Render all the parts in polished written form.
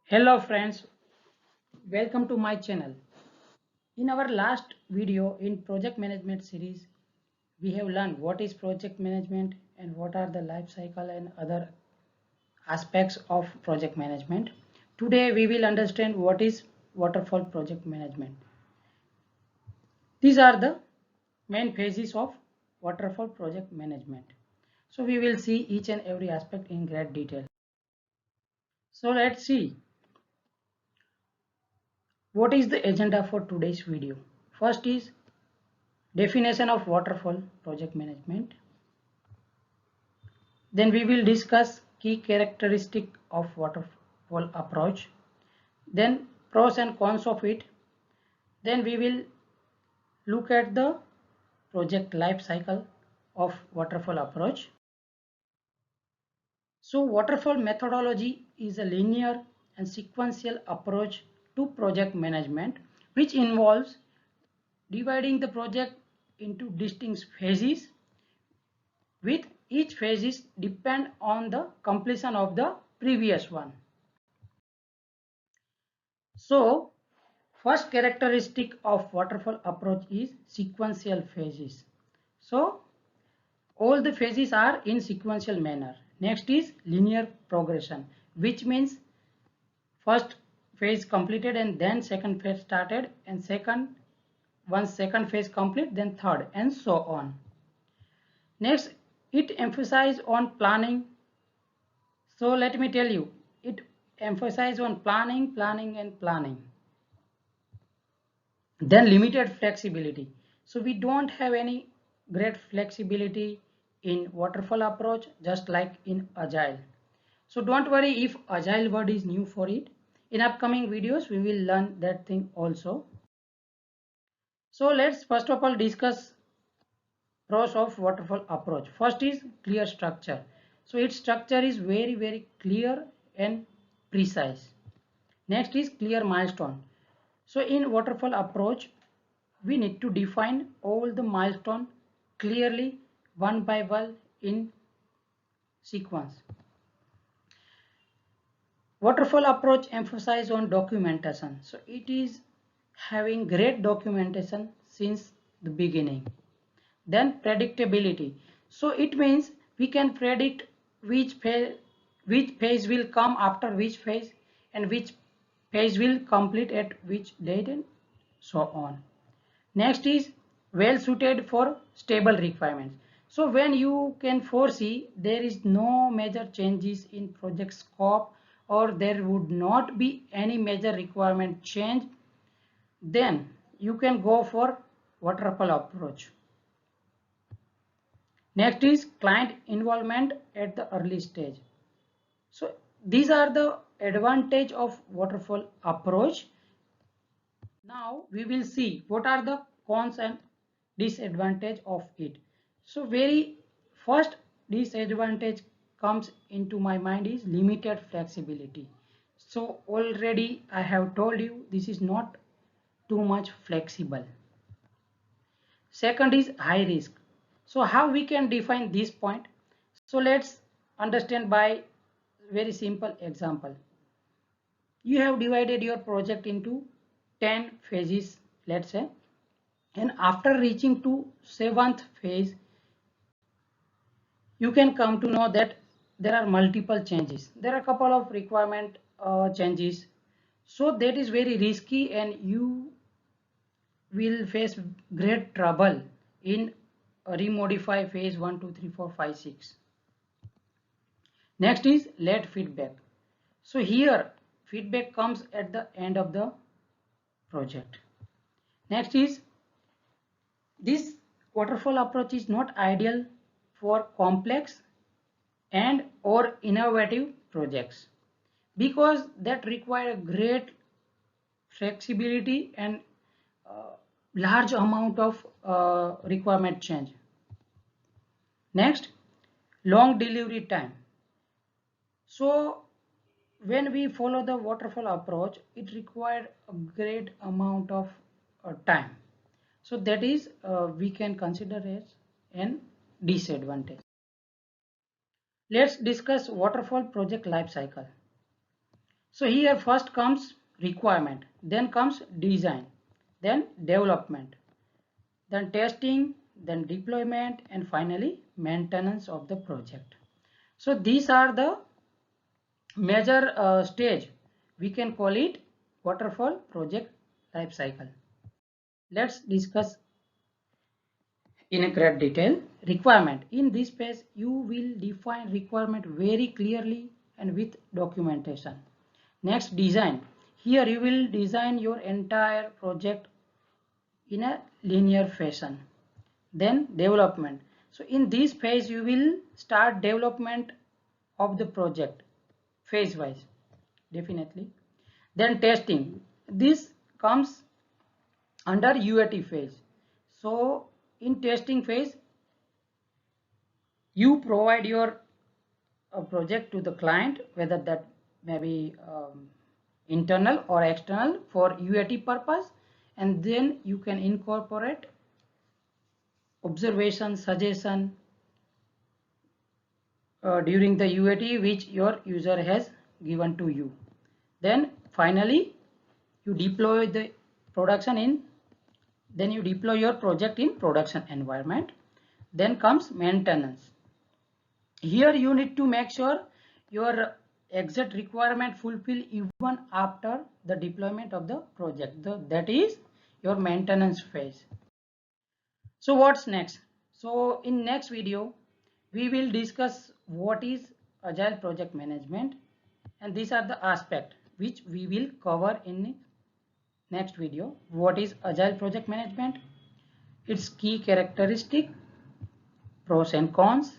Hello friends, welcome to my channel. In our last video in project management series, we have learned what is project management and what are the life cycle and other aspects of project management. Today we will understand what is waterfall project management. These are the main phases of waterfall project management. So we will see each and every aspect in great detail. So let's see what is the agenda for today's video. First is definition of waterfall project management. Then we will discuss key characteristic of waterfall approach. Then pros and cons of it. Then we will look at the project life cycle of waterfall approach. So waterfall methodology is a linear and sequential approach to project management which involves dividing the project into distinct phases with each phases depend on the completion of the previous one. So first characteristic of waterfall approach is sequential phases. So all the phases are in sequential manner. Next is linear progression, which means first phase completed and then second phase started, and once second phase complete then third, and so on. Next, it emphasizes on planning. So let me tell you, it emphasizes on planning. Then limited flexibility. So we don't have any great flexibility in waterfall approach, just like in agile. So don't worry if agile word is new for it. In upcoming videos, we will learn that thing also. So let's first of all discuss pros of waterfall approach. First is clear structure. So its structure is very clear and precise. Next is clear milestone. So in waterfall approach, we need to define all the milestone clearly one by one in sequence. Waterfall approach emphasizes on documentation. So it is having great documentation since the beginning. Then predictability. So it means we can predict which phase will come after which phase and which phase will complete at which date and so on. Next is well suited for stable requirements. So when you can foresee there is no major changes in project scope or there would not be any major requirement change, then you can go for waterfall approach. Next is client involvement at the early stage. So these are the advantage of waterfall approach. Now we will see what are the cons and disadvantage of it. So very first disadvantage comes into my mind is limited flexibility. So already I have told you this is not too much flexible. Second is high risk. So how we can define this point? So let's understand by very simple example. You have divided your project into 10 phases, let's say, and after reaching to 7th phase, you can come to know that there are multiple changes. There are a couple of requirement changes. So that is very risky and you will face great trouble in remodify phase 1, 2, 3, 4, 5, 6. Next is late feedback. So here feedback comes at the end of the project. Next is this waterfall approach is not ideal for complex and or innovative projects because that require great flexibility and large amount of requirement change. Next, long delivery time. So when we follow the waterfall approach, it required a great amount of time. So that is we can consider as an disadvantage. Let's discuss waterfall project life cycle. So here first comes requirement, then comes design, then development, then testing, then deployment, and finally maintenance of the project. So these are the major stage. We can call it waterfall project life cycle. Let's discuss in a great detail. Requirement. In this phase, you will define requirement very clearly and with documentation. Next, design. Here you will design your entire project in a linear fashion. Then development. So in this phase, you will start development of the project phase wise, definitely. Then testing. This comes under UAT phase. So in testing phase, you provide your project to the client, whether that may be internal or external for UAT purpose, and then you can incorporate observation, suggestion during the UAT which your user has given to you. Then finally you deploy the production in, then you deploy your project in production environment. Then comes maintenance. Here you need to make sure your exact requirement fulfill even after the deployment of the project. That is your maintenance phase. So what's next? So in next video, we will discuss what is agile project management, and these are the aspects which we will cover in next video. What is agile project management? Its key characteristic, pros and cons,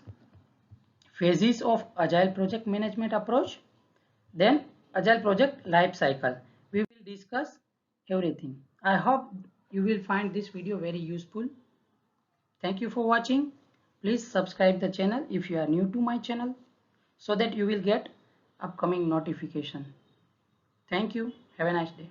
phases of agile project management approach, then agile project life cycle. We will discuss everything. I hope you will find this video very useful. Thank you for watching. Please subscribe the channel if you are new to my channel so that you will get upcoming notification. Thank you. Have a nice day.